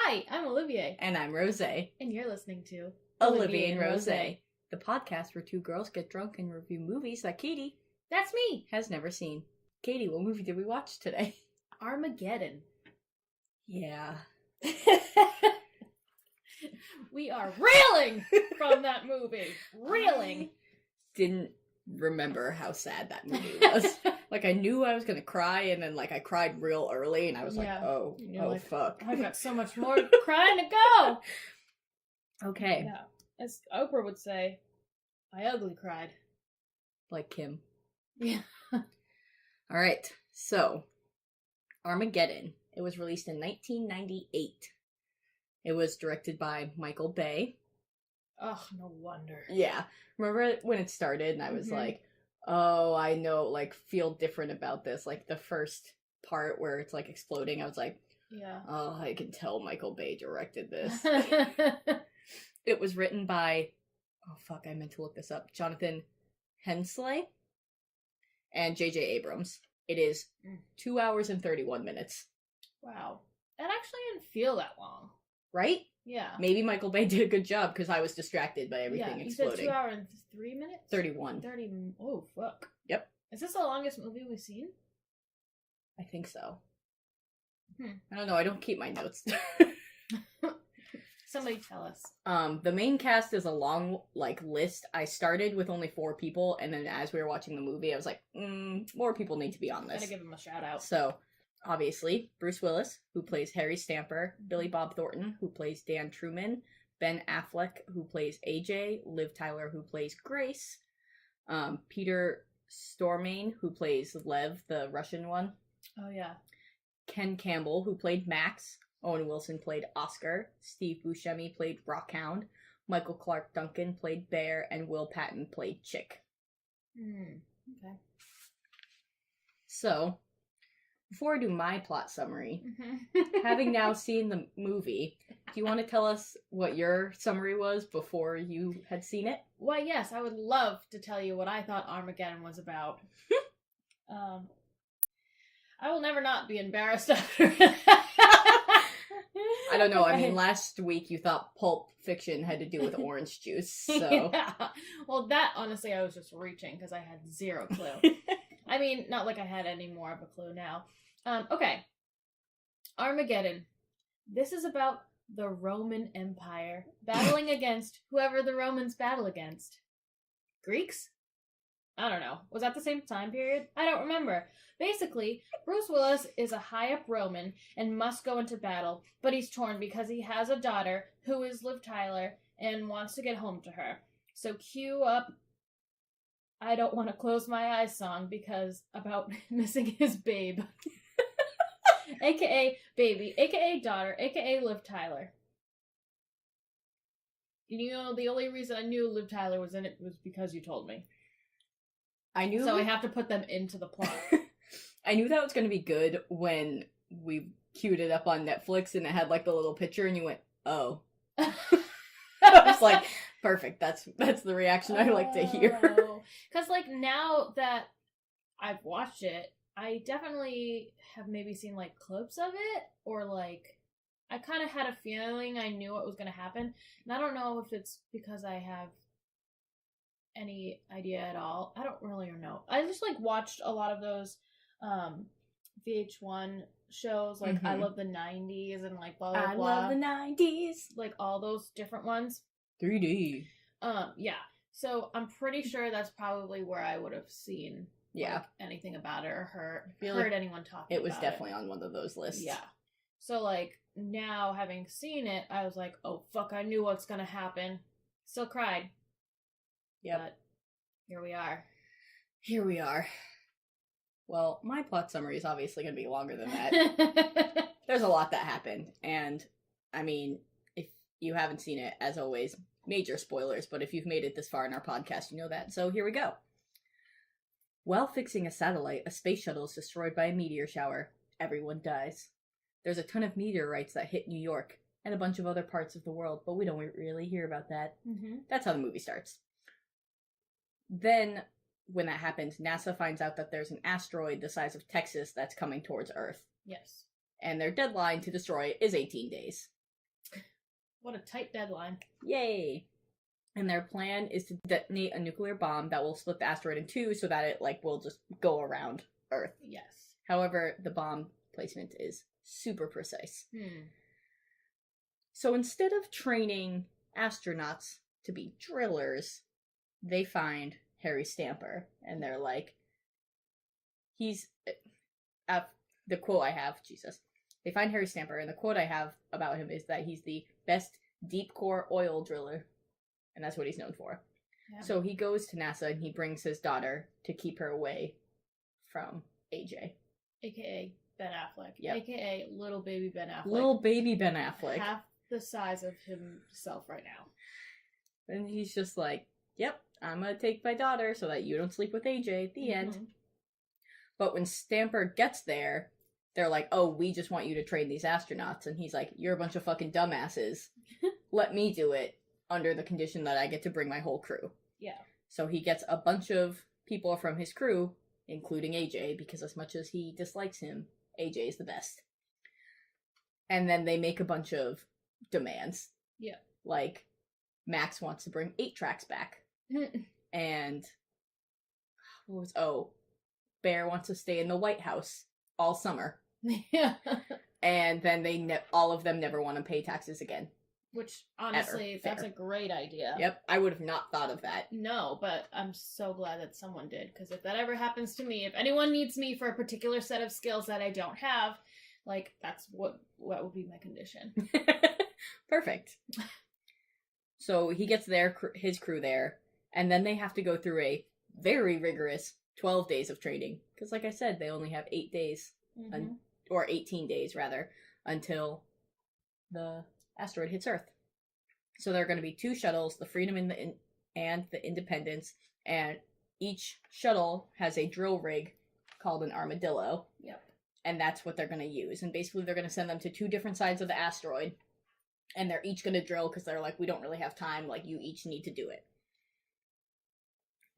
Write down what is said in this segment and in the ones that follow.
Hi, I'm Olivier. And I'm Rose. And you're listening to Olivier and Rose, the podcast where two girls get drunk and review movies that Katie That's me. has never seen. Katie, what movie did we watch today? Armageddon. Yeah. We are reeling from that movie. Reeling. Didn't remember how sad that movie was. Like, I knew I was gonna cry, and then, I cried real early, and I was fuck. I've got so much more crying to go. Okay. Yeah. As Oprah would say, I ugly cried. Like Kim. Yeah. Alright, so, Armageddon. It was released in 1998. It was directed by Michael Bay. Oh, no wonder. Yeah. Remember when it started and I was like, oh, I know, feel different about this. Like, the first part where it's, exploding, I was like, yeah. Oh, I can tell Michael Bay directed this. It was written by, I meant to look this up, Jonathan Hensleigh and J.J. Abrams. It is 2 hours and 31 minutes. Wow. That actually didn't feel that long. Right? Yeah. Maybe Michael Bay did a good job because I was distracted by everything exploding. You said 2 hours and 3 minutes? 31. 30. Oh, fuck. Yep. Is this the longest movie we've seen? I think so. I don't know. I don't keep my notes. Somebody tell us. The main cast is a long, list. I started with only 4 people, and then as we were watching the movie, I was like, more people need to be on this. Gotta give them a shout out. So, obviously, Bruce Willis, who plays Harry Stamper, Billy Bob Thornton, who plays Dan Truman, Ben Affleck, who plays AJ, Liv Tyler, who plays Grace, Peter Stormare, who plays Lev, the Russian one. Oh, yeah. Ken Campbell, who played Max. Owen Wilson played Oscar. Steve Buscemi played Rockhound. Michael Clark Duncan played Bear. And Will Patton played Chick. Okay. So, before I do my plot summary, having now seen the movie, do you want to tell us what your summary was before you had seen it? Why, yes, I would love to tell you what I thought Armageddon was about. I will never not be embarrassed after I don't know. Okay. I mean, last week you thought Pulp Fiction had to do with orange juice, so... Yeah. Well, that, honestly, I was just reaching, because I had zero clue. I mean, not like I had any more of a clue now. Okay. Armageddon. This is about the Roman Empire battling against whoever the Romans battle against. Greeks? I don't know. Was that the same time period? I don't remember. Basically, Bruce Willis is a high-up Roman and must go into battle, but he's torn because he has a daughter who is Liv Tyler and wants to get home to her. So cue up I Don't Want to Close My Eyes song because about missing his babe. AKA baby, AKA daughter, AKA Liv Tyler. You know, the only reason I knew Liv Tyler was in it was because you told me. I knew. So I have to put them into the plot. I knew that was going to be good when we queued it up on Netflix and it had the little picture and you went, oh. I was like, perfect. That's the reaction I like to hear. Because now that I've watched it, I definitely have maybe seen clips of it or I kind of had a feeling I knew what was going to happen. And I don't know if it's because I have any idea at all. I don't really know. I just watched a lot of those VH1 shows I Love the 90s and blah blah blah. I love the 90s. All those different ones. 3D. Yeah. So I'm pretty sure that's probably where I would have seen anything about it or heard anyone talking about it. It was definitely on one of those lists. Yeah. So now having seen it, I was like, oh fuck, I knew what's gonna happen. Still cried. Yep. But here we are. Here we are. Well, my plot summary is obviously going to be longer than that. There's a lot that happened, and, I mean, if you haven't seen it, as always, major spoilers, but if you've made it this far in our podcast, you know that, so here we go. While fixing a satellite, a space shuttle is destroyed by a meteor shower. Everyone dies. There's a ton of meteorites that hit New York, and a bunch of other parts of the world, but we don't really hear about that. That's how the movie starts. Then, when that happens, NASA finds out that there's an asteroid the size of Texas that's coming towards Earth. Yes. And their deadline to destroy it is 18 days. What a tight deadline. Yay! And their plan is to detonate a nuclear bomb that will split the asteroid in two so that it, like, will just go around Earth. Yes. However, the bomb placement is super precise. So instead of training astronauts to be drillers, they find Harry Stamper, and they're like, he's... the quote I have, Jesus. They find Harry Stamper, and the quote I have about him is that he's the best deep core oil driller. And that's what he's known for. Yeah. So he goes to NASA and he brings his daughter to keep her away from AJ. AKA Ben Affleck. Yep. AKA little baby Ben Affleck. Little baby Ben Affleck. Half the size of himself right now. And he's just like, yep, I'm gonna take my daughter so that you don't sleep with AJ. The end. But when Stamper gets there, they're like, oh, we just want you to train these astronauts. And he's like, you're a bunch of fucking dumbasses. Let me do it. Under the condition that I get to bring my whole crew. Yeah. So he gets a bunch of people from his crew, including AJ, because as much as he dislikes him, AJ is the best. And then they make a bunch of demands. Yeah. Like, Max wants to bring 8 tracks back. And, Bear wants to stay in the White House all summer. Yeah. And then all of them never want to pay taxes again. Which, honestly, that's a great idea. Yep, I would have not thought of that. No, but I'm so glad that someone did, because if that ever happens to me, if anyone needs me for a particular set of skills that I don't have, like, that's what would be my condition. Perfect. So he gets his crew there, and then they have to go through a very rigorous 12 days of training. Because, like I said, they only have 8 days, or 18 days, rather, until the asteroid hits Earth. So there are going to be 2 shuttles, the Freedom and the Independence, and each shuttle has a drill rig called an armadillo. Yep. And that's what they're going to use. And basically they're going to send them to 2 different sides of the asteroid, and they're each going to drill because they're like, we don't really have time, like, you each need to do it.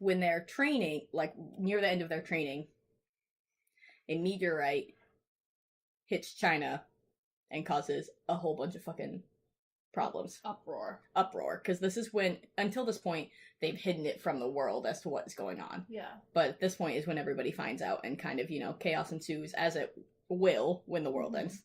When they're training, like, near the end of their training, a meteorite hits China and causes a whole bunch of fucking problems. Uproar. Because this is when, until this point, they've hidden it from the world as to what is going on. Yeah. But at this point is when everybody finds out and kind of, chaos ensues, as it will when the world ends.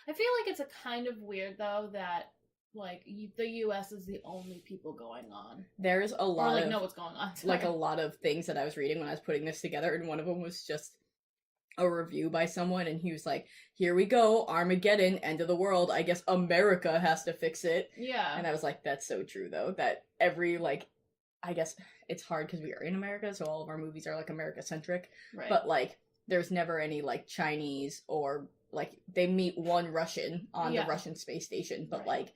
I feel like it's a kind of weird, though, that, like, the U.S. is the only people going on. There's a lot know what's going on. Sorry. Like, a lot of things that I was reading when I was putting this together, and one of them was just a review by someone, and he was like, here we go, Armageddon, end of the world, I guess America has to fix it. Yeah. And I was like, that's so true, though, that every, like, I guess it's hard because we are in America, so all of our movies are, like, America-centric. Right. But, like, there's never any, like, Chinese or, like, they meet one Russian on the Russian space station, but, like...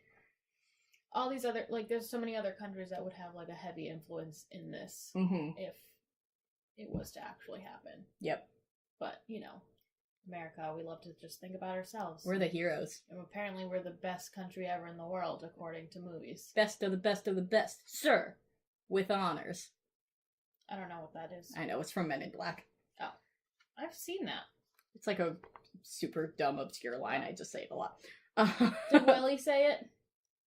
all these other, like, there's so many other countries that would have, like, a heavy influence in this if it was to actually happen. Yep. But, America, we love to just think about ourselves. We're the heroes. And apparently we're the best country ever in the world, according to movies. Best of the best of the best, sir. With honors. I don't know what that is. I know, it's from Men in Black. Oh. I've seen that. It's like a super dumb, obscure line. I just say it a lot. Did Willie say it?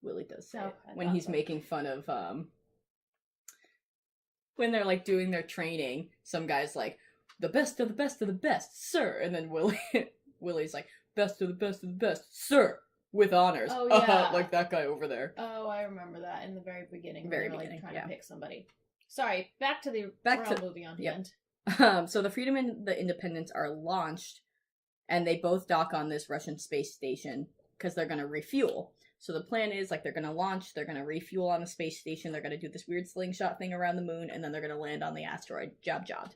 Willie does say it. When he's making fun of, when they're, like, doing their training, some guy's like, the best of the best of the best, sir. And then Willie's like, best of the best of the best, sir, with honors. Oh, yeah. Like that guy over there. Oh, I remember that in the very beginning. Like, trying to pick somebody. Sorry, back to the movie on hand. So the Freedom and the Independence are launched, and they both dock on this Russian space station because they're going to refuel. So the plan is, like, they're going to launch, they're going to refuel on the space station, they're going to do this weird slingshot thing around the moon, and then they're going to land on the asteroid. Jobbed.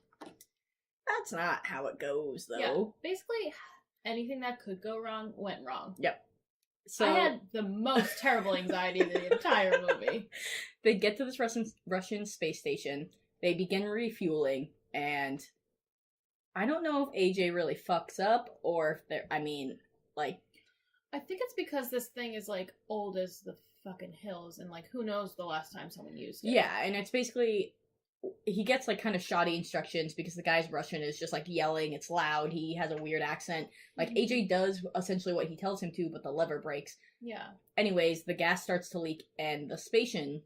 That's not how it goes, though. Yeah, basically, anything that could go wrong went wrong. Yep. So I had the most terrible anxiety in the entire movie. They get to this Russian space station, they begin refueling, and I don't know if AJ really fucks up, or if they're, I think it's because this thing is, like, old as the fucking hills, and, like, who knows the last time someone used it. Yeah, and it's basically, he gets like kind of shoddy instructions because the guy's Russian, is just like yelling, it's loud, he has a weird accent. Like AJ does essentially what he tells him to, but the lever breaks. Yeah. Anyways, the gas starts to leak and the spation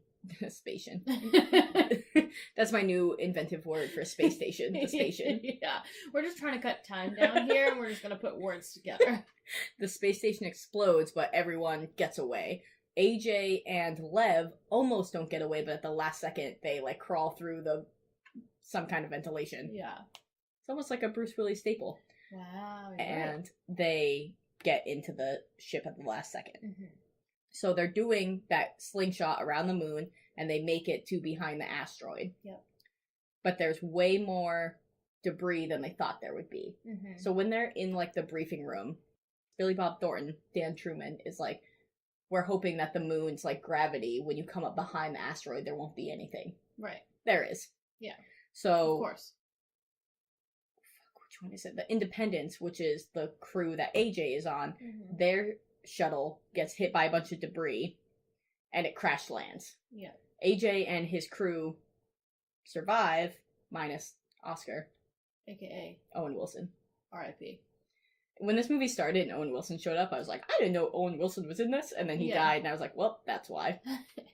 that's my new inventive word for space station. The station. Yeah. We're just trying to cut time down here and we're just gonna put words together. The space station explodes, but everyone gets away. AJ and Lev almost don't get away, but at the last second they like crawl through some kind of ventilation. Yeah. It's almost like a Bruce Willis staple. Wow. And they get into the ship at the last second. Mm-hmm. So they're doing that slingshot around the moon, and they make it to behind the asteroid. Yep. But there's way more debris than they thought there would be. Mm-hmm. So when they're in like the briefing room, Billy Bob Thornton, Dan Truman, is like, we're hoping that the moon's like gravity, when you come up behind the asteroid, there won't be anything. Right. There is. Yeah. So, of course. Which one is it? The Independence, which is the crew that AJ is on, Mm-hmm. their shuttle gets hit by a bunch of debris, and it crash lands. Yeah. AJ and his crew survive, minus Oscar. AKA Owen Wilson. R.I.P. When this movie started and Owen Wilson showed up, I was like, I didn't know Owen Wilson was in this, and then he died, and I was like, well, that's why.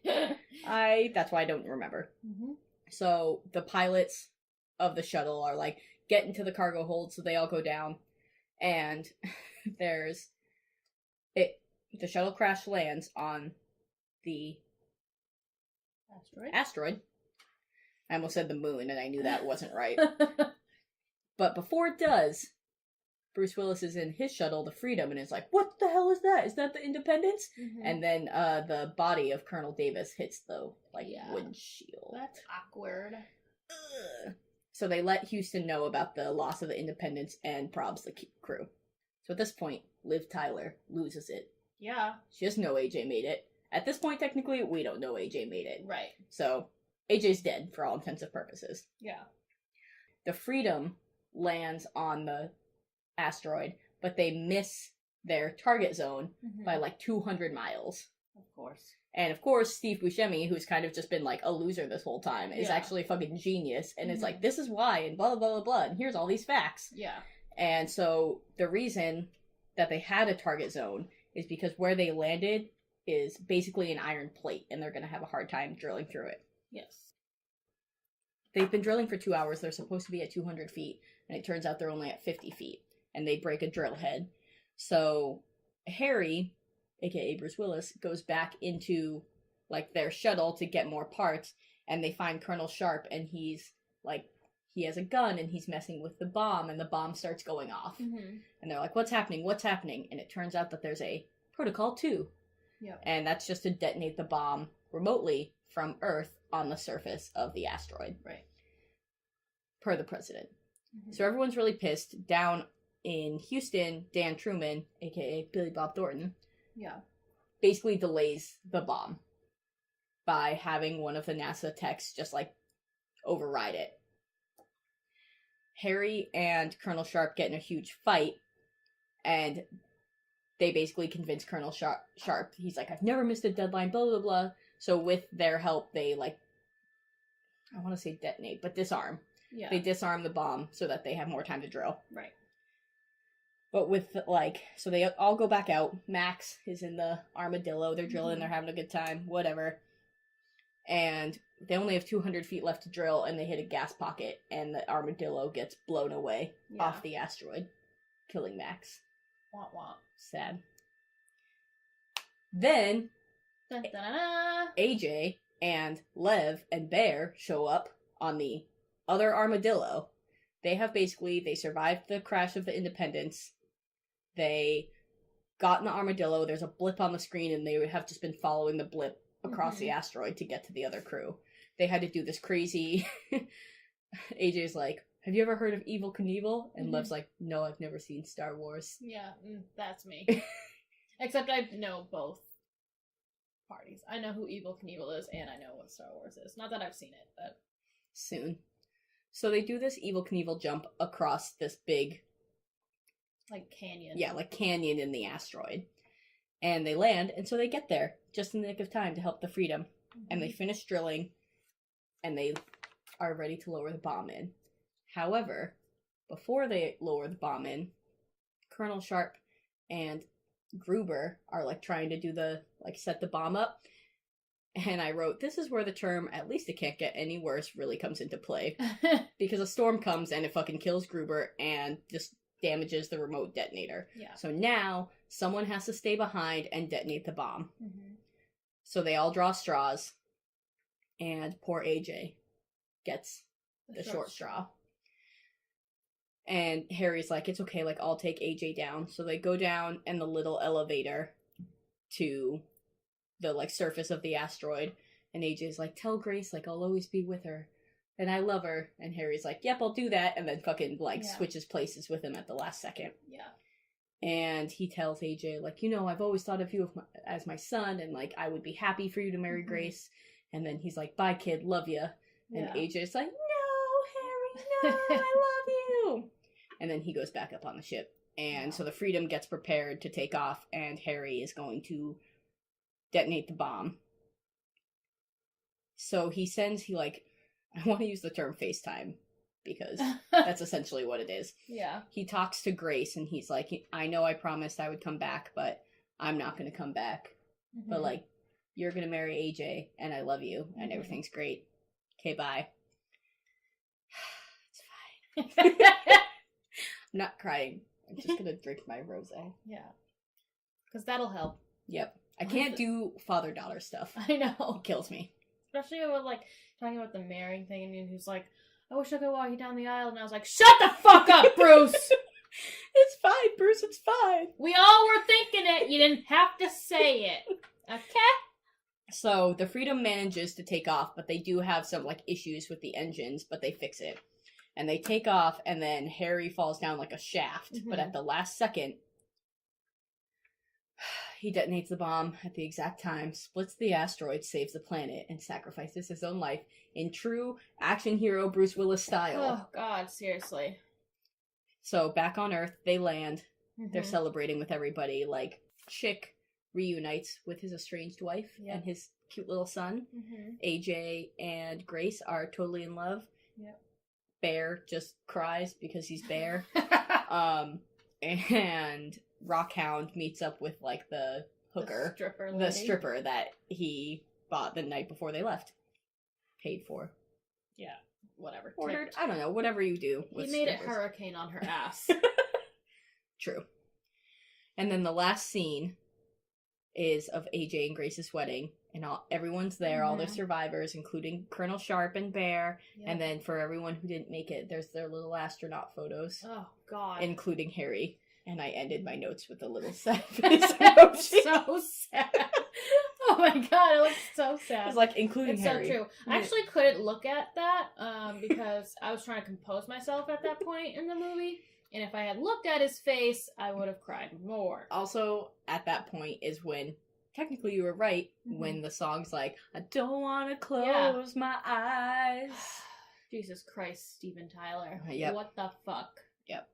That's why I don't remember. Mm-hmm. So the pilots of the shuttle are like, get into the cargo hold, so they all go down, and the shuttle crash lands on the asteroid. I almost said the moon, and I knew that wasn't right. But before it does, Bruce Willis is in his shuttle, the Freedom, and is like, what the hell is that? Is that the Independence? Mm-hmm. And then the body of Colonel Davis hits the windshield. That's awkward. Ugh. So they let Houston know about the loss of the Independence and probs the crew. So at this point, Liv Tyler loses it. Yeah. She doesn't know AJ made it. At this point, technically, we don't know AJ made it. Right. So AJ's dead for all intents and purposes. Yeah. The Freedom lands on the asteroid, but they miss their target zone by like 200 miles. Of course. And of course, Steve Buscemi, who's kind of just been like a loser this whole time, is actually a fucking genius, and it's like, this is why, and blah, blah, blah, blah, and here's all these facts. Yeah. And so the reason that they had a target zone is because where they landed is basically an iron plate, and they're going to have a hard time drilling through it. Yes. They've been drilling for 2 hours. They're supposed to be at 200 feet, and it turns out they're only at 50 feet, and they break a drill head. So Harry, aka Bruce Willis, goes back into like their shuttle to get more parts, and they find Colonel Sharp, and he's like, he has a gun, and he's messing with the bomb, and the bomb starts going off. Mm-hmm. And they're like, what's happening? What's happening? And it turns out that there's a Protocol 2. Yep. And that's just to detonate the bomb remotely from Earth on the surface of the asteroid. Right. Per the president. Mm-hmm. So everyone's really pissed. Down in Houston, Dan Truman, aka Billy Bob Thornton, basically delays the bomb by having one of the NASA techs just like override it. Harry and Colonel Sharp get in a huge fight, and they basically convince Colonel Sharp, he's like, I've never missed a deadline, blah, blah, blah. So with their help, they like, I want to say detonate, but disarm. Yeah. They disarm the bomb so that they have more time to drill. Right. But with, like, so they all go back out. Max is in the Armadillo. They're drilling. They're having a good time. Whatever. And they only have 200 feet left to drill, and they hit a gas pocket, and the Armadillo gets blown away off the asteroid, killing Max. Womp womp. Sad. Then, Dun, dun, dun, dun. AJ and Lev and Bear show up on the other Armadillo. They survived the crash of the Independence. They got in the Armadillo. There's a blip on the screen, and they have just been following the blip across the asteroid to get to the other crew. They had to do this crazy... AJ's like, have you ever heard of Evel Knievel? And Lev's like, no, I've never seen Star Wars. Yeah, that's me. Except I know both parties. I know who Evel Knievel is, and I know what Star Wars is. Not that I've seen it, but... Soon. So they do this Evel Knievel jump across this big... like canyon. Yeah, like canyon in the asteroid. And they land, and so they get there, just in the nick of time to help the Freedom. And they finish drilling, and they are ready to lower the bomb in. However, before they lower the bomb in, Colonel Sharp and Gruber are like trying to do the like set the bomb up. And I wrote, this is where the term, at least it can't get any worse, really comes into play. Because a storm comes and it fucking kills Gruber and just damages the remote detonator. Yeah. So now, someone has to stay behind and detonate the bomb. Mm-hmm. So they all draw straws. And poor AJ gets the short straw. And Harry's like, it's okay, like, I'll take AJ down. So they go down in the little elevator to the, like, surface of the asteroid. And AJ's like, tell Grace, like, I'll always be with her. And I love her. And Harry's like, yep, I'll do that. And then fucking, like, switches places with him at the last second. Yeah. And he tells AJ, like, you know, I've always thought of you as my son. And, like, I would be happy for you to marry Grace. And then he's like, bye, kid, love ya. And AJ's like, no, Harry, no, I love you. And then he goes back up on the ship. And so the Freedom gets prepared to take off, and Harry is going to detonate the bomb. So I want to use the term FaceTime, because that's essentially what it is. Yeah. He talks to Grace, and he's like, I know I promised I would come back, but I'm not going to come back. Mm-hmm. But, like, you're going to marry AJ, and I love you, and everything's great. Okay, bye. It's fine. I'm not crying. I'm just going to drink my rosé. Yeah. Because that'll help. Yep. I can't do father-daughter stuff. I know. It kills me. Especially with, like, talking about the marrying thing, and he's like, I wish I could walk you down the aisle, and I was like, shut the fuck up, Bruce! It's fine, Bruce, it's fine. We all were thinking it. You didn't have to say it. Okay? So, the Freedom manages to take off, but they do have some, like, issues with the engines, but they fix it. And they take off, and then Harry falls down like a shaft. Mm-hmm. But at the last second, he detonates the bomb at the exact time, splits the asteroid, saves the planet, and sacrifices his own life in true action hero Bruce Willis style. Oh, God, seriously. So, back on Earth, they land. Mm-hmm. They're celebrating with everybody. Like, Chick reunites with his estranged wife and his cute little son. Mm-hmm. AJ and Grace are totally in love. Yep. Bear just cries because he's Bear. And Rockhound meets up with, like, the hooker. The stripper that he bought the night before they left. Paid for. Yeah, whatever. Ordered, tipped. I don't know, whatever you do with He made strippers. a hurricane on her ass. True. And then the last scene is of AJ and Grace's wedding. And everyone's there, all their survivors, including Colonel Sharp and Bear. Yep. And then for everyone who didn't make it, there's their little astronaut photos. Oh, God. Including Harry. And I ended my notes with a little sad face emoji. So sad. Oh my God, it looks so sad. It's like, including it's Harry. It's so true. I actually couldn't look at that because I was trying to compose myself at that point in the movie. And if I had looked at his face, I would have cried more. Also, at that point is when... Technically, you were right when the song's like, I don't want to close my eyes. Jesus Christ, Steven Tyler. Yep. What the fuck? Yep.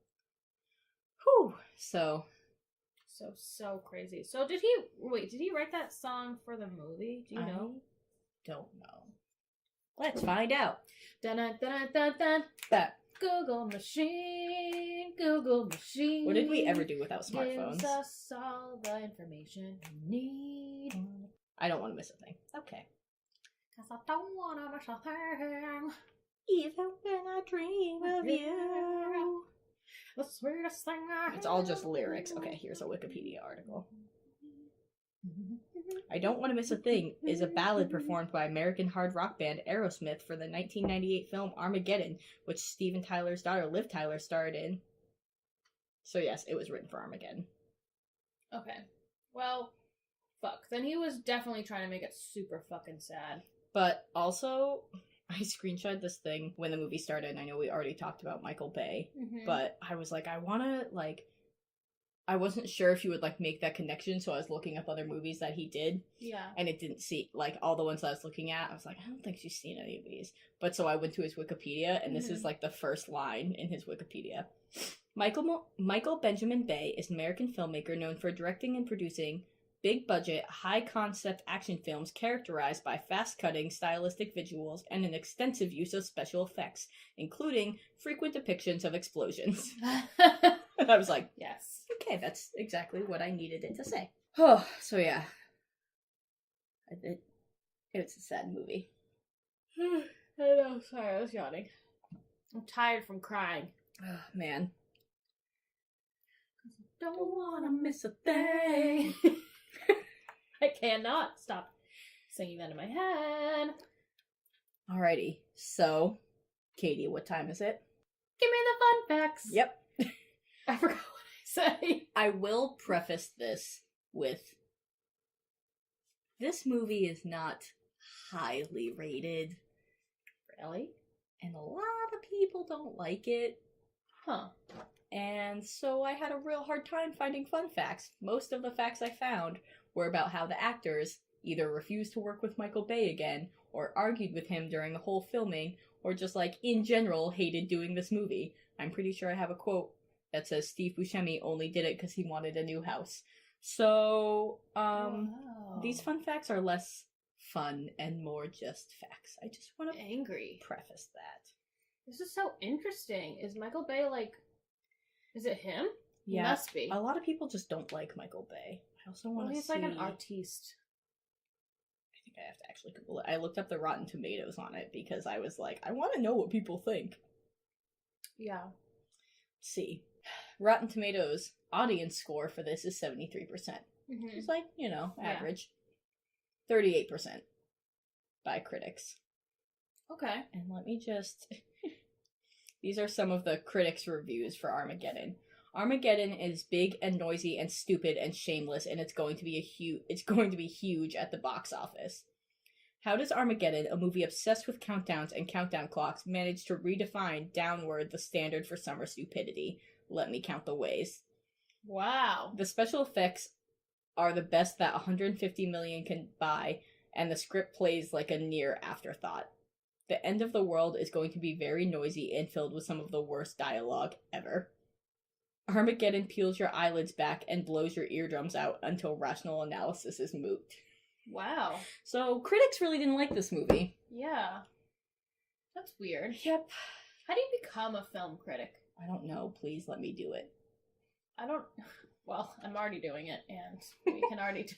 Whew. So crazy. So did he write that song for the movie? Do you know? Don't know. Let's find out. Dun dun dun dun dun. That. Google machine. What did we ever do without smartphones? Gives us all the information we need. I don't want to miss a thing. Okay. 'Cause I don't want to miss a thing. Even when I dream of you. The sweetest thing I It's all just lyrics. Okay, here's a Wikipedia article. I Don't Want to Miss a Thing is a ballad performed by American hard rock band Aerosmith for the 1998 film Armageddon, which Steven Tyler's daughter Liv Tyler starred in. So yes, it was written for Armageddon. Okay. Well, fuck. Then he was definitely trying to make it super fucking sad. But also, I screenshot this thing when the movie started, and I know we already talked about Michael Bay, but I was like, I wasn't sure if you would, like, make that connection, so I was looking up other movies that he did. Yeah. And it didn't see, like, all the ones I was looking at, I was like, I don't think she's seen any of these. But so I went to his Wikipedia, and this is, like, the first line in his Wikipedia. Michael Benjamin Bay is an American filmmaker known for directing and producing big-budget, high-concept action films characterized by fast-cutting, stylistic visuals and an extensive use of special effects, including frequent depictions of explosions. And I was like, yes. okay, that's exactly what I needed it to say. Oh, so yeah. It's a sad movie. I know, sorry, I was yawning. I'm tired from crying. Oh, man. Don't wanna miss a thing. I cannot stop singing that in my head. Alrighty, so, Katie, what time is it? Give me the fun facts. Yep. I forgot what I say. I will preface this with, this movie is not highly rated. Really? And a lot of people don't like it. Huh. And so I had a real hard time finding fun facts. Most of the facts I found were about how the actors either refused to work with Michael Bay again, or argued with him during the whole filming, or just like, in general, hated doing this movie. I'm pretty sure I have a quote that says Steve Buscemi only did it because he wanted a new house. So, Wow. These fun facts are less fun and more just facts. I just want to angry. preface that. This is so interesting. Is Michael Bay like... Is it him? Yeah, He must be. A lot of people just don't like Michael Bay. I also want to He's see... like an artiste. I think I have to actually Google it. I looked up the Rotten Tomatoes on it because I was like, I want to know what people think. Yeah. Let's see. Rotten Tomatoes audience score for this is 73%. Mm-hmm. It's like, you know, average. 38% by critics. Okay. And let me just... These are some of the critics' reviews for Armageddon. Armageddon is big and noisy and stupid and shameless, and it's going to be huge at the box office. How does Armageddon, a movie obsessed with countdowns and countdown clocks, manage to redefine downward the standard for summer stupidity? Let me count the ways. Wow. The special effects are the best that 150 million can buy, and the script plays like a near afterthought. The end of the world is going to be very noisy and filled with some of the worst dialogue ever. Armageddon peels your eyelids back and blows your eardrums out until rational analysis is moot. Wow. So, critics really didn't like this movie. Yeah. That's weird. Yep. How do you become a film critic? I don't know. Please let me do it. I don't... Well, I'm already doing it, and we can already...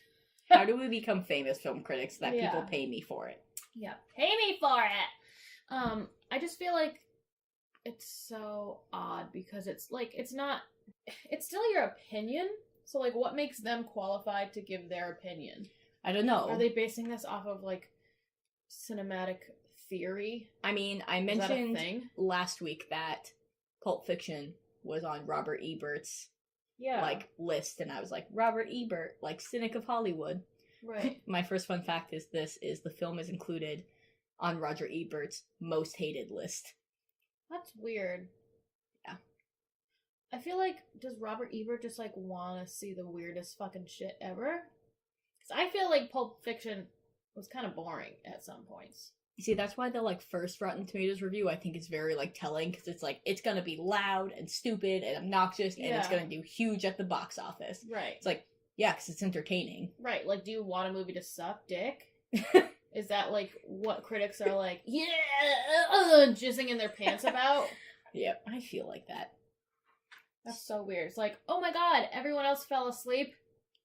How do we become famous film critics that Yeah. people pay me for it? Yeah, pay me for it! I just feel like it's so odd because it's like, it's not... It's still your opinion, so like what makes them qualified to give their opinion? I don't know. Are they basing this off of like cinematic theory? I mean, I Is that a mentioned thing? last week that Pulp Fiction was on Robert Ebert's Yeah. like list, and I was like, Robert Ebert, like cynic of Hollywood. Right. My first fun fact is the film is included on Roger Ebert's most hated list. That's weird. Yeah. I feel like, does Robert Ebert just like want to see the weirdest fucking shit ever? Because I feel like Pulp Fiction was kind of boring at some points. You see, that's why the like first Rotten Tomatoes review I think is very like telling, because it's like it's gonna be loud and stupid and obnoxious, and it's Yeah. gonna do huge at the box office. Right. It's like, yeah, because it's entertaining. Right. Like, do you want a movie to suck dick? Is that like what critics are like, yeah, jizzing in their pants about? Yep, I feel like that. That's so weird. It's like, oh my god, everyone else fell asleep.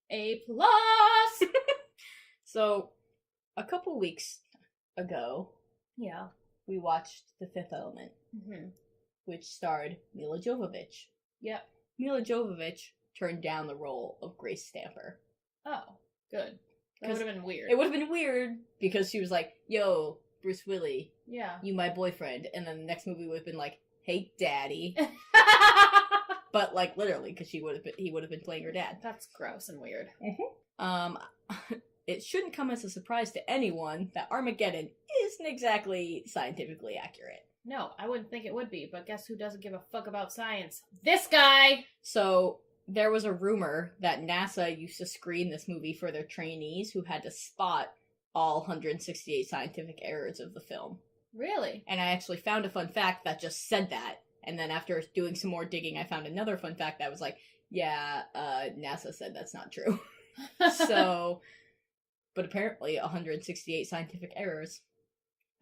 A plus. So, a couple weeks ago, Yeah. we watched The Fifth Element, Mm-hmm. which starred Mila Jovovich. Yep. Mila Jovovich turned down the role of Grace Stamper. Oh, good. That 'Cause would have been weird. It would have been weird because she was like, yo, Bruce Willis, Yeah. you my boyfriend. And then the next movie would have been like, hey, daddy. But like literally, because he would have been playing her dad. That's gross and weird. It shouldn't come as a surprise to anyone that Armageddon isn't exactly scientifically accurate. No, I wouldn't think it would be, but guess who doesn't give a fuck about science? This guy! So there was a rumor that NASA used to screen this movie for their trainees who had to spot all 168 scientific errors of the film. Really? And I actually found a fun fact that just said that. And then after doing some more digging, I found another fun fact that was like, yeah, NASA said that's not true. So, but apparently 168 scientific errors.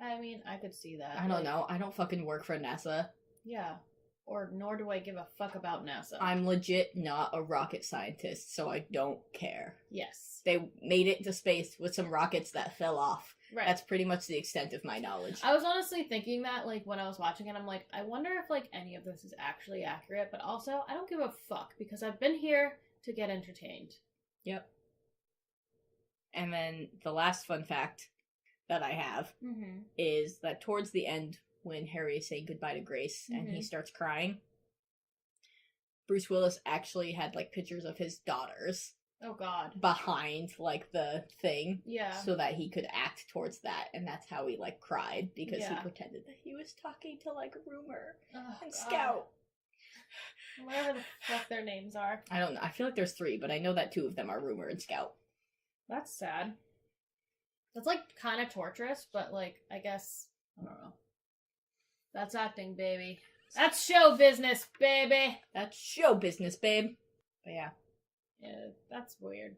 I mean, I could see that. I don't know. I don't fucking work for NASA. Yeah. Or nor do I give a fuck about NASA. I'm legit not a rocket scientist, so I don't care. Yes. They made it to space with some rockets that fell off. Right. That's pretty much the extent of my knowledge. I was honestly thinking that, like, when I was watching it, I'm like, I wonder if, like, any of this is actually accurate, but also, I don't give a fuck, because I've been here to get entertained. Yep. And then the last fun fact that I have is that towards the end, when Harry is saying goodbye to Grace and he starts crying, Bruce Willis actually had, like, pictures of his daughters. Oh, God. Behind, like, the thing. Yeah. So that he could act towards that, and that's how he, like, cried, because he pretended that he was talking to, like, Rumor and Scout. Whatever the fuck their names are. I don't know. I feel like there's 3, but I know that 2 of them are Rumor and Scout. That's sad. That's, like, kind of torturous, but, like, I guess, I don't know. That's acting, baby. That's show business, baby! That's show business, babe. But yeah. Yeah, that's weird.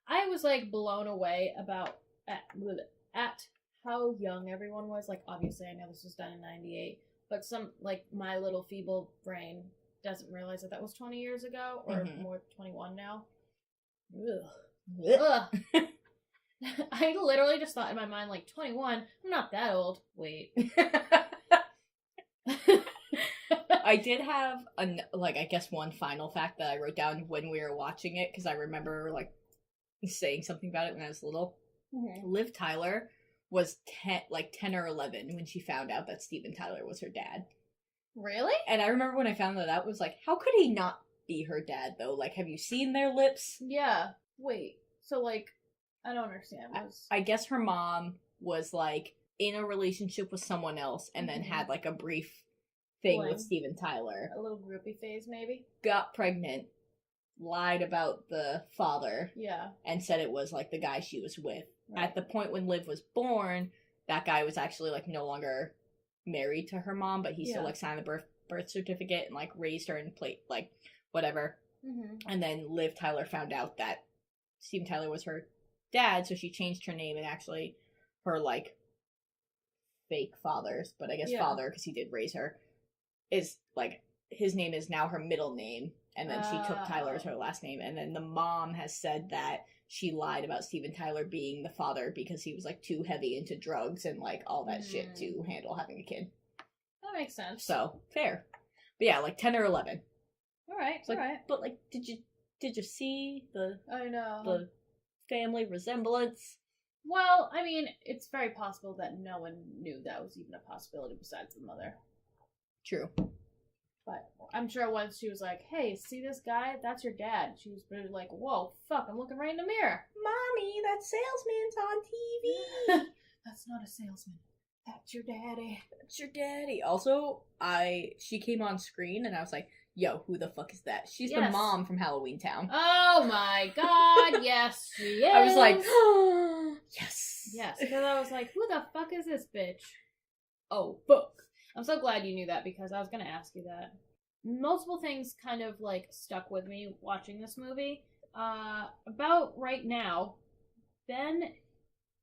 I was, like, blown away about at how young everyone was. Like, obviously, I know this was done in 98, but some, like, my little feeble brain doesn't realize that was 20 years ago, or more, 21 now. Ugh. Ugh. I literally just thought in my mind, like, 21? I'm not that old. Wait. I did have, I guess one final fact that I wrote down when we were watching it, because I remember, like, saying something about it when I was little. Liv Tyler was 10 or 11 when she found out that Steven Tyler was her dad. Really? And I remember when I found that out, was like, how could he not be her dad, though? Like, have you seen their lips? Yeah. Wait. So, like, I don't understand. I guess her mom was, like, in a relationship with someone else, and then had, like, a brief thing with Steven Tyler. A little groupie phase, maybe? Got pregnant, lied about the father. Yeah. And said it was, like, the guy she was with. Right. At the point when Liv was born, that guy was actually, like, no longer married to her mom, but he still, like, signed the birth certificate and, like, raised her and played, like, whatever. And then Liv Tyler found out that Steven Tyler was her dad, so she changed her name, and actually her, like, fake father's, but I guess father, because he did raise her, is, like, his name is now her middle name, and then she took Tyler as her last name, and then the mom has said that she lied about Steven Tyler being the father because he was, like, too heavy into drugs and, like, all that shit to handle having a kid. That makes sense. So, fair. But yeah, like, 10 or 11. Alright, like, alright. But, like, did you see I know. the family resemblance? Well, I mean, it's very possible that no one knew that was even a possibility besides the mother. True. But I'm sure once she was like, hey, see this guy? That's your dad. She was really like, whoa, fuck, I'm looking right in the mirror. Mommy, that salesman's on TV. That's not a salesman. That's your daddy. That's your daddy. Also, she came on screen and I was like, yo, who the fuck is that? She's the mom from Halloween Town. Oh my god, yes, she is. I was like, yes. Yes, because I was like, who the fuck is this bitch? Oh, fuck. I'm so glad you knew that, because I was going to ask you that. Multiple things kind of, like, stuck with me watching this movie. About right now, Ben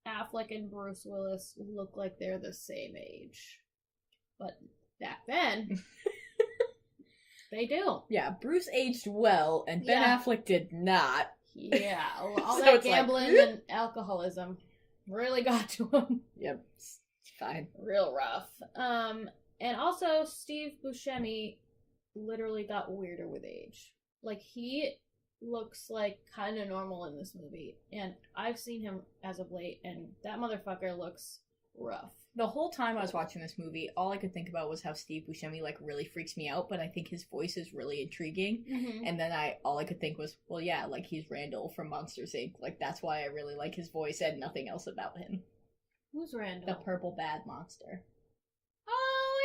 Affleck and Bruce Willis look like they're the same age. But back then, they do. Yeah, Bruce aged well, and Ben Affleck did not. Yeah, all So that it's gambling like, and alcoholism really got to him. Yep, it's fine. Real rough. And also, Steve Buscemi literally got weirder with age. Like, he looks like kind of normal in this movie, and I've seen him as of late, and that motherfucker looks rough. The whole time I was watching this movie, all I could think about was how Steve Buscemi, like, really freaks me out, but I think his voice is really intriguing. And then all I could think was, well, yeah, like, he's Randall from Monsters, Inc. Like, that's why I really like his voice and nothing else about him. Who's Randall? The purple bad monster. Oh,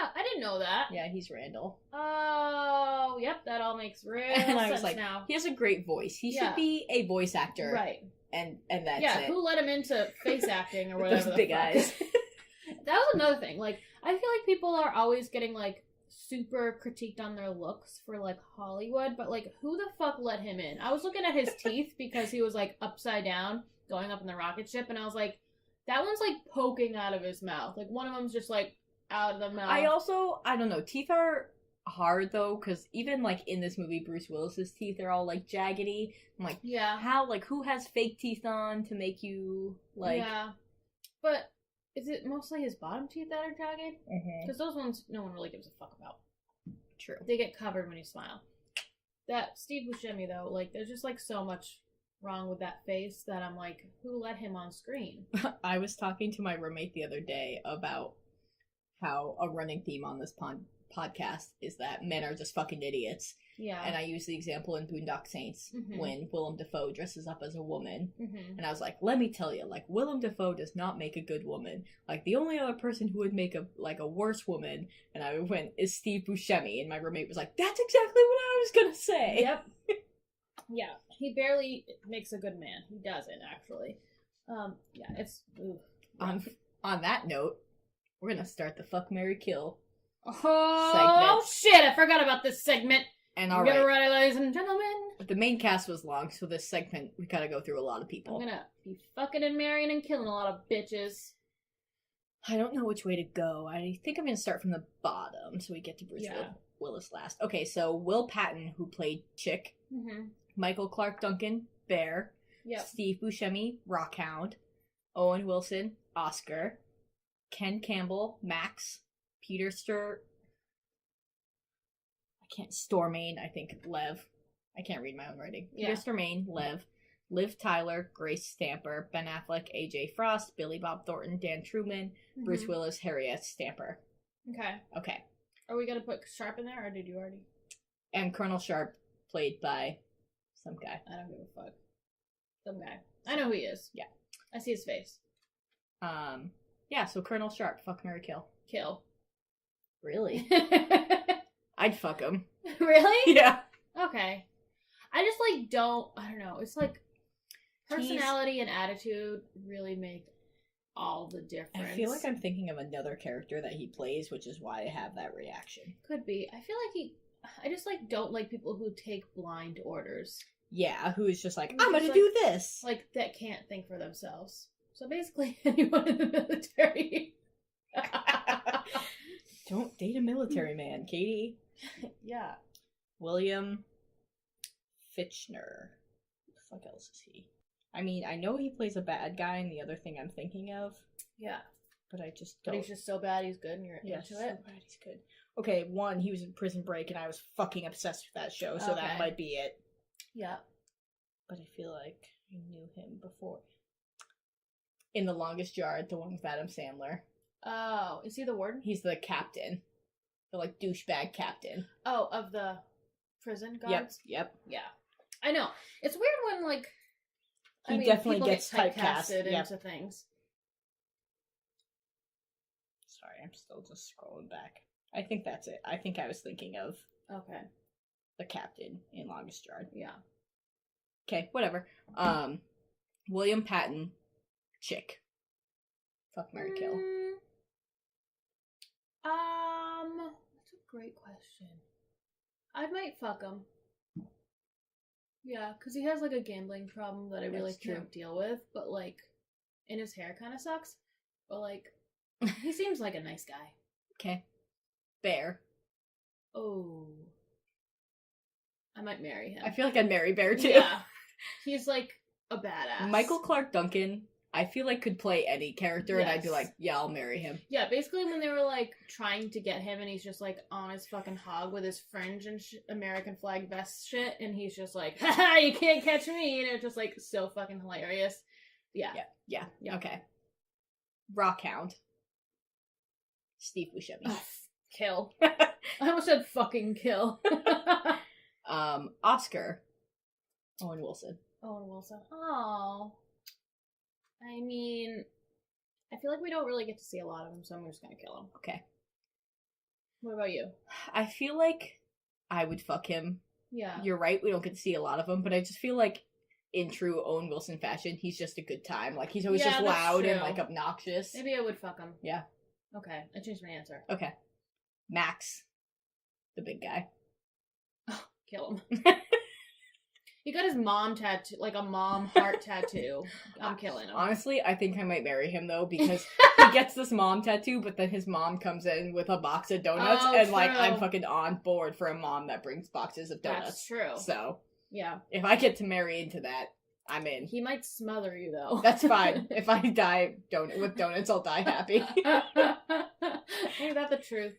yeah! I didn't know that. Yeah, he's Randall. Oh, yep, that all makes real and I was sense like, now. He has a great voice. He should be a voice actor. Right. And that's yeah, it. who let him into face acting or whatever Those the big fuck. eyes. That was another thing. Like, I feel like people are always getting, like, super critiqued on their looks for, like, Hollywood, but, like, who the fuck let him in? I was looking at his teeth because he was, like, upside down going up in the rocket ship, and I was like, that one's, like, poking out of his mouth. Like, one of them's just, like, out of the mouth. I don't know, teeth are hard, though, because even, like, in this movie, Bruce Willis's teeth are all, like, jaggedy. I'm like, yeah. How, like, who has fake teeth on to make you, like... Yeah. But is it mostly his bottom teeth that are jagged? Because those ones, no one really gives a fuck about. True. They get covered when you smile. That Steve Buscemi, though, like, there's just, like, so much wrong with that face that I'm like, who let him on screen? I was talking to my roommate the other day about how a running theme on this podcast is that men are just fucking idiots. Yeah. And I use the example in Boondock Saints when Willem Dafoe dresses up as a woman. And I was like, let me tell you, like, Willem Dafoe does not make a good woman. Like, the only other person who would make a worse woman, and I went, is Steve Buscemi. And my roommate was like, that's exactly what I was gonna say. Yep. Yeah. He barely makes a good man. He doesn't, actually. Yeah, it's... Ooh, on that note, we're gonna start the Fuck, Marry, Kill segment. Shit, I forgot about this segment. And all right. Get it ready, ladies and gentlemen. The main cast was long, so this segment, we gotta go through a lot of people. I'm gonna be fucking and marrying and killing a lot of bitches. I don't know which way to go. I think I'm gonna start from the bottom, so we get to Bruce Willis last. Okay, so Will Patton, who played Chick. Michael Clark Duncan, Bear. Steve Buscemi, Rockhound. Owen Wilson, Oscar. Ken Campbell, Max. Peter Stormain, I think, Lev. I can't read my own writing. Peter Stormain, Lev. Liv Tyler, Grace Stamper, Ben Affleck, AJ Frost, Billy Bob Thornton, Dan Truman, Bruce Willis, Harriet Stamper. Okay. Are we gonna put Sharp in there, or did you already? And Colonel Sharp, played by some guy. I don't give a fuck. Some guy. I know who he is. Yeah. I see his face. Yeah, so Colonel Sharp, fuck, marry, kill. Kill. Really? I'd fuck him. Really? Yeah. Okay. I just, like, I don't know. It's like personality and attitude really make all the difference. I feel like I'm thinking of another character that he plays, which is why I have that reaction. Could be. I feel like I just, like, don't like people who take blind orders. Yeah, who is just like, I'm gonna do this! Like, that can't think for themselves. So basically, anyone in the military. Don't date a military man, Katie. Yeah. William Fichtner. What the fuck else is he? I mean, I know he plays a bad guy in the other thing I'm thinking of. Yeah. But I just don't. But he's just so bad he's good and you're into it? So bad he's good. Okay, one, he was in Prison Break and I was fucking obsessed with that show, so that might be it. Yeah. But I feel like I knew him before. In The Longest Yard, the one with Adam Sandler. Oh, is he the warden? He's the captain. The, like, douchebag captain. Oh, of the prison guards? Yep. Yeah. I know. It's weird when, like... He definitely gets typecasted into things. Sorry, I'm still just scrolling back. I think that's it. I think I was thinking of... Okay. The captain in Longest Yard. Yeah. Okay, whatever. William Patton, Chick. Fuck, marry, kill. That's a great question. I might fuck him. Yeah, because he has, like, a gambling problem that I really can't deal with, but, like, and his hair kind of sucks, but, like, he seems like a nice guy. Okay. Bear. Oh. I might marry him. I feel like I'd marry Bear, too. Yeah. He's, like, a badass. Michael Clark Duncan, I feel like could play any character, and I'd be like, yeah, I'll marry him. Yeah, basically when they were, like, trying to get him, and he's just, like, on his fucking hog with his fringe and American flag vest shit, and he's just like, haha, you can't catch me, and it's just, like, so fucking hilarious. Yeah. Okay. Rockhound. Steve Buscemi. Kill. I almost said fucking kill. Oscar. Owen Wilson. Oh. I mean, I feel like we don't really get to see a lot of him, so I'm just gonna kill him. Okay. What about you? I feel like I would fuck him. Yeah. You're right, we don't get to see a lot of him, but I just feel like in true Owen Wilson fashion, he's just a good time. Like, he's always just loud and, like, obnoxious. Maybe I would fuck him. Yeah. Okay, I changed my answer. Okay. Max. The big guy. Kill him. He got his mom tattoo, like a mom heart tattoo. I'm killing him. Honestly, I think I might marry him, though, because he gets this mom tattoo, but then his mom comes in with a box of donuts, and, like, I'm fucking on board for a mom that brings boxes of donuts. That's true. So, yeah. If I get to marry into that, I'm in. He might smother you, though. That's fine. If I die with donuts, I'll die happy. Ain't that the truth?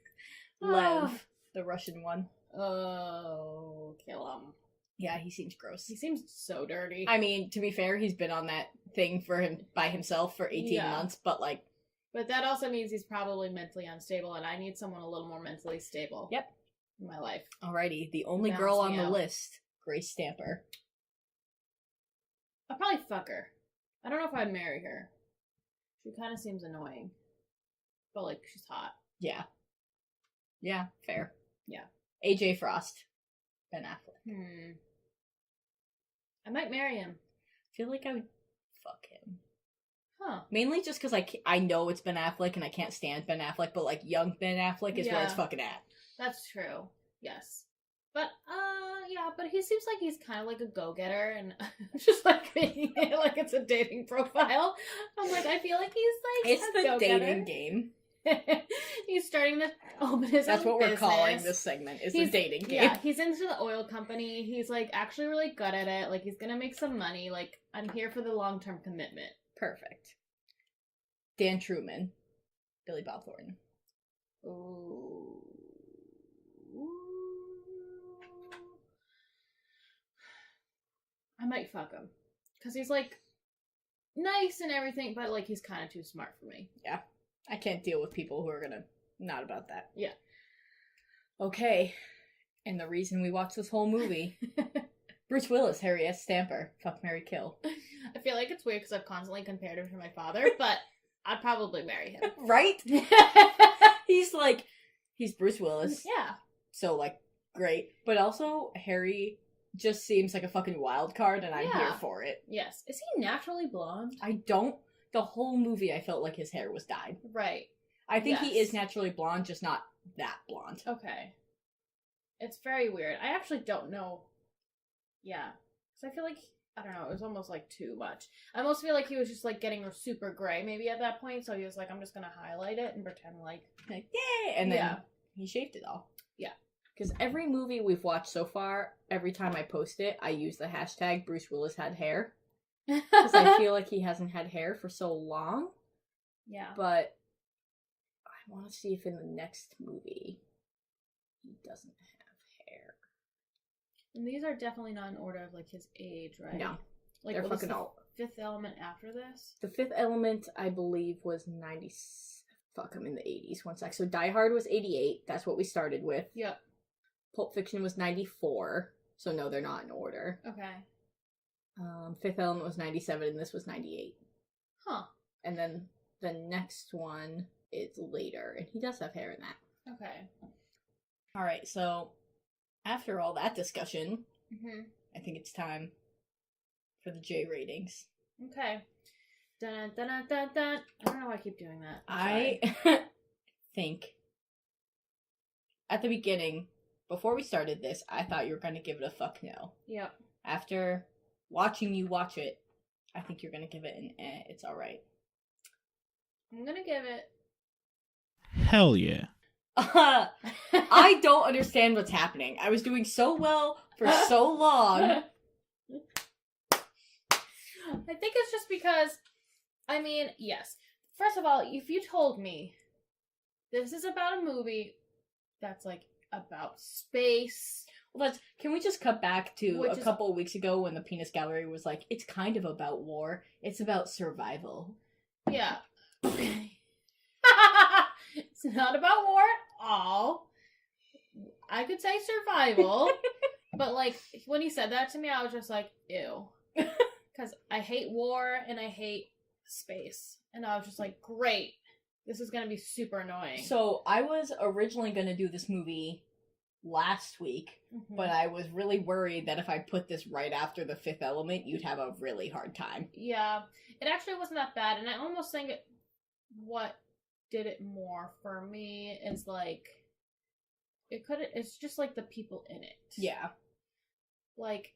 Lev, the Russian one. Oh, kill him. Yeah, he seems gross. He seems so dirty. I mean, to be fair, he's been on that thing for him by himself for 18 months, but like... But that also means he's probably mentally unstable, and I need someone a little more mentally stable. Yep. In my life. Alrighty, the only girl on the list, Grace Stamper. I'll probably fuck her. I don't know if I'd marry her. She kind of seems annoying. But, like, she's hot. Yeah. Yeah, fair. Yeah. AJ Frost. Ben Affleck. I might marry him. I feel like I would fuck him. Huh. Mainly just because I know it's Ben Affleck and I can't stand Ben Affleck, but like young Ben Affleck is where it's fucking at. That's true. Yes. But, yeah, but he seems like he's kind of like a go-getter, and just like making it like it's a dating profile. I'm like, I feel like he's like it's the go-getter. Dating game. He's starting to open his That's own what we're business. Calling this segment, is the dating game. Yeah, he's into the oil company. He's, like, actually really good at it. Like, he's gonna make some money. Like, I'm here for the long-term commitment. Perfect. Dan Truman. Billy Bob Thornton. Ooh. I might fuck him. Because he's, like, nice and everything, but, like, he's kind of too smart for me. Yeah. I can't deal with people who are gonna... Not about that. Yeah. Okay. And the reason we watched this whole movie... Bruce Willis, Harry S. Stamper. Fuck, marry, kill. I feel like it's weird because I've constantly compared him to my father, but I'd probably marry him. Right? He's Bruce Willis. Yeah. So, like, great. But also, Harry just seems like a fucking wild card, and I'm here for it. Yes. Is he naturally blonde? The whole movie, I felt like his hair was dyed. Right. I think he is naturally blonde, just not that blonde. Okay. It's very weird. I actually don't know. Yeah. Because I feel like, I don't know, it was almost like too much. I almost feel like he was just like getting super gray maybe at that point, so he was like, I'm just gonna highlight it and pretend like yay! And then he shaved it all. Yeah. Because every movie we've watched so far, every time I post it, I use the hashtag Bruce Willis had hair. Because I feel like he hasn't had hair for so long. Yeah. But I want to see if in the next movie he doesn't have hair. And these are definitely not in order of like his age, right? No. Like, they're fucking old. Fifth Element after this? The Fifth Element, I believe, was 90. Fuck, I'm in the 80s. One sec. So Die Hard was 88. That's what we started with. Yep. Pulp Fiction was 94. So no, they're not in order. Okay. Fifth Element was 97, and this was 98. Huh. And then the next one is later, and he does have hair in that. Okay. Alright, so after all that discussion, I think it's time for the J ratings. Okay. Dun, dun, dun, dun, dun. I don't know why I keep doing that. I think at the beginning, before we started this, I thought you were going to give it a fuck no. Yep. After watching you watch it, I think you're going to give it an it's alright. I'm going to give it... Hell yeah. I don't understand what's happening. I was doing so well for so long. I think it's just because, I mean, yes. First of all, if you told me this is about a movie that's like about space. Well, can we just cut back to a couple of weeks ago when the Penis Gallery was like, it's kind of about war. It's about survival. Yeah. It's not about war at all. I could say survival. But, like, when he said that to me, I was just like, ew. Because I hate war and I hate space. And I was just like, great. This is going to be super annoying. So, I was originally going to do this movie last week, but I was really worried that if I put this right after The Fifth Element, you'd have a really hard time. Yeah. It actually wasn't that bad. And I almost think what did it more for me is, like, it's just like the people in it. Yeah. Like,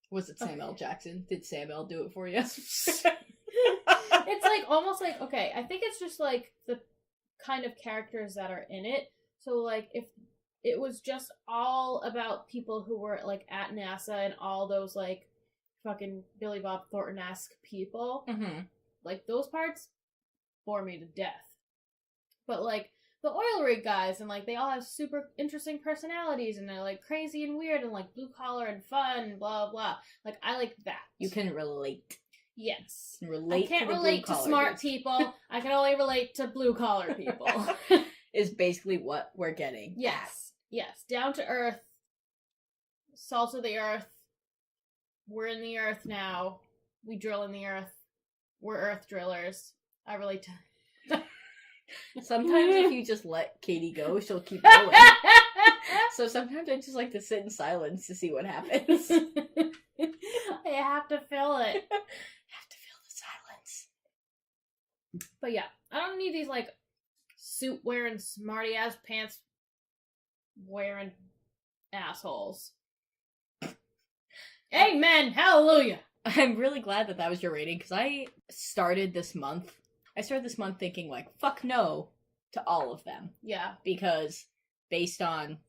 Was it Samuel Jackson? Did Samuel do it for you? it's like almost like, okay, I think it's just like the kind of characters that are in it. So like if it was just all about people who were like at NASA and all those like fucking Billy Bob Thornton-esque people, like those parts bore me to death. But like the oil rig guys, and like they all have super interesting personalities, and they're like crazy and weird and like blue collar and fun and blah blah. Like I like that. You can relate. Yes. Relate. I can't to the relate to smart guys. people. I can only relate to blue collar people. Is basically what we're getting. Yes. Yes. Down to earth. Salt of the earth. We're in the earth now. We drill in the earth. We're earth drillers. I relate to. Sometimes if you just let Katie go, she'll keep going. So sometimes I just like to sit in silence to see what happens. I have to feel it. Have to feel the silence. But yeah, I don't need these like suit wearing, smarty ass pants wearing assholes. Amen. Hallelujah. I'm really glad that was your rating, because I started this month thinking like, fuck no to all of them. Yeah. Because based on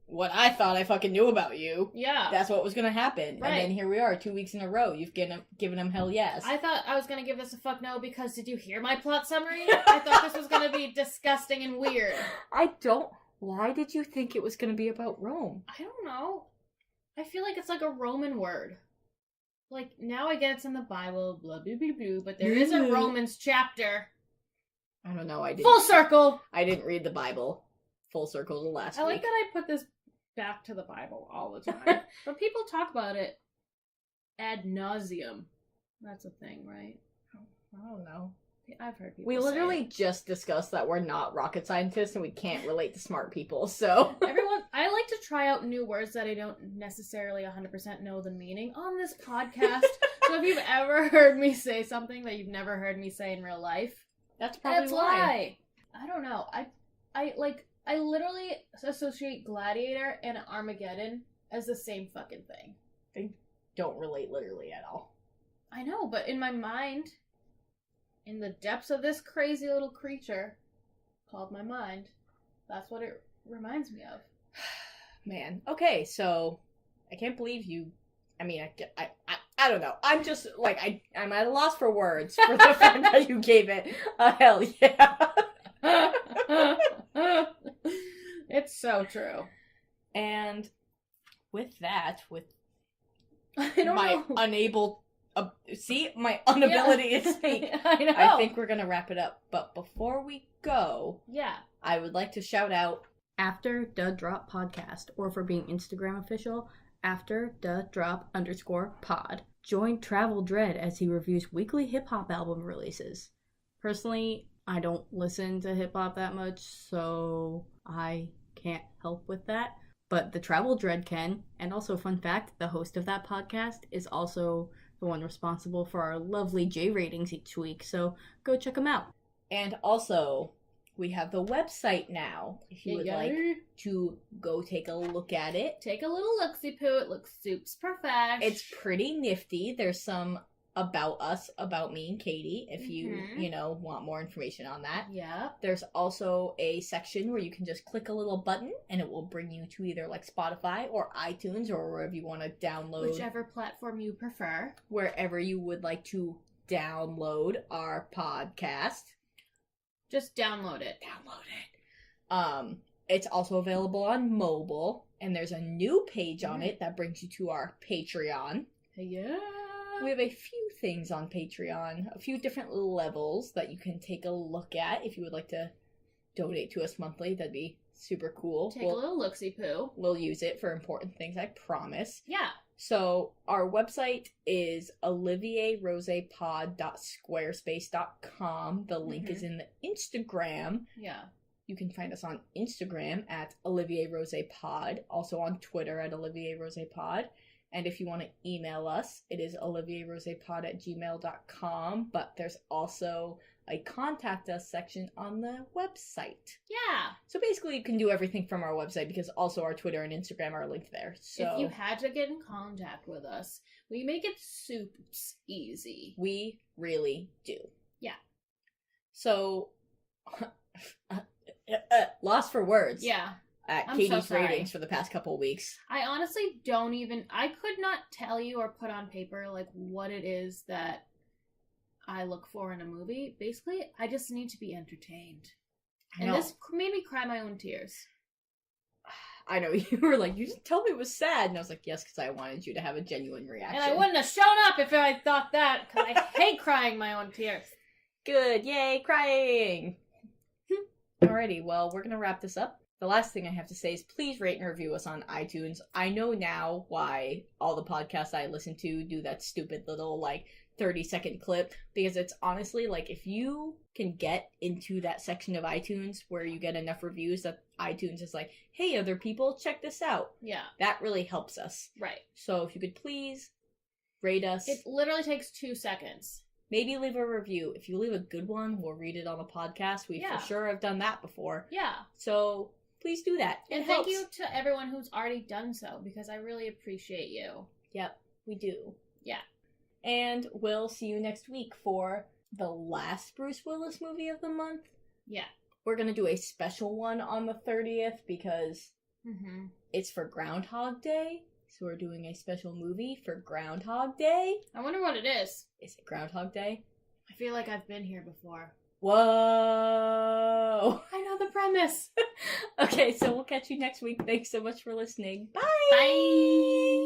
what I thought I fucking knew about you, Yeah. that's what was gonna happen. Right. And then here we are, 2 weeks in a row. You've given him hell yes. I thought I was going to give this a fuck no because did you hear my plot summary? I thought this was going to be disgusting and weird. Why did you think it was gonna be about Rome? I don't know. I feel like it's like a Roman word. Like, now I get it's in the Bible, blah, blah, blah, blah, but there is a Romans chapter. I don't know. Full circle! I didn't read the Bible. Full circle the last I like week. that I put this back to the Bible all the time. But people talk about it ad nauseum. That's a thing, right? I don't know. I've heard people We say literally it. just discussed that we're not rocket scientists and we can't relate to smart people, so... I like to try out new words that I don't necessarily 100% know the meaning on this podcast. So if you've ever heard me say something that you've never heard me say in real life, That's probably why. I don't know. I literally associate Gladiator and Armageddon as the same fucking thing. They don't relate literally at all. I know, but in my mind, in the depths of this crazy little creature called my mind, that's what it reminds me of. Man. Okay, so I can't believe you... I mean, I don't know. I'm just, like, I'm at a loss for words for the fact that you gave it a hell yeah. It's so true. And with that, with I don't my know. unable... my inability to speak. I know. I think we're gonna wrap it up. But before we go, Yeah. I would like to shout out After the Drop Podcast, or for being Instagram official, After the Drop _pod. Join Travel Dread as he reviews weekly hip-hop album releases. Personally, I don't listen to hip-hop that much, so I can't help with that. But the Travel Dread can. And also, fun fact, the host of that podcast is also the one responsible for our lovely J ratings each week, so go check them out. And also, we have the website now, if you would like to go take a look at it. Take a little look-see-poo. It looks soups perfect. It's pretty nifty. There's some about us, about me and Katie, if you want more information on that. Yeah. There's also a section where you can just click a little button and it will bring you to either like Spotify or iTunes or wherever you want to download. Whichever platform you prefer. Wherever you would like to download our podcast. Just download it. It's also available on mobile, and there's a new page on it that brings you to our Patreon. Yeah. We have a few things on Patreon, a few different levels that you can take a look at if you would like to donate to us monthly. That'd be super cool. Take a little look-see-poo. We'll use it for important things, I promise. Yeah. So our website is olivier&rosepod.squarespace.com. The link is in the Instagram. Yeah. You can find us on Instagram at olivier&rosepod, also on Twitter at olivier&rosepod. And if you want to email us, it is olivier&rosepod@gmail.com. But there's also a contact us section on the website. Yeah. So basically you can do everything from our website because also our Twitter and Instagram are linked there. So if you had to get in contact with us, we make it soups easy. we really do. Yeah. So lost for words. Yeah. At I'm Katie's so sorry. ratings for the past couple of weeks. I honestly I could not tell you or put on paper, like, what it is that I look for in a movie. Basically, I just need to be entertained. And this made me cry my own tears. I know, you were like, you just told me it was sad. And I was like, yes, because I wanted you to have a genuine reaction. And I wouldn't have shown up if I thought that, because I hate crying my own tears. Good, yay, crying! Alrighty, well, we're gonna wrap this up. The last thing I have to say is please rate and review us on iTunes. I know now why all the podcasts I listen to do that stupid little, 30-second clip, because it's honestly, if you can get into that section of iTunes where you get enough reviews that iTunes is like, hey, other people, check this out. Yeah. That really helps us. Right. So if you could please rate us. It literally takes 2 seconds. Maybe leave a review. If you leave a good one, we'll read it on the podcast. We for sure have done that before. Yeah. So please do that. And thank you to everyone who's already done so, because I really appreciate you. Yep, we do. Yeah. And we'll see you next week for the last Bruce Willis movie of the month. Yeah. We're going to do a special one on the 30th because it's for Groundhog Day. So we're doing a special movie for Groundhog Day. I wonder what it is. Is it Groundhog Day? I feel like I've been here before. Whoa! I know the premise. Okay, so we'll catch you next week. Thanks so much for listening. Bye! Bye!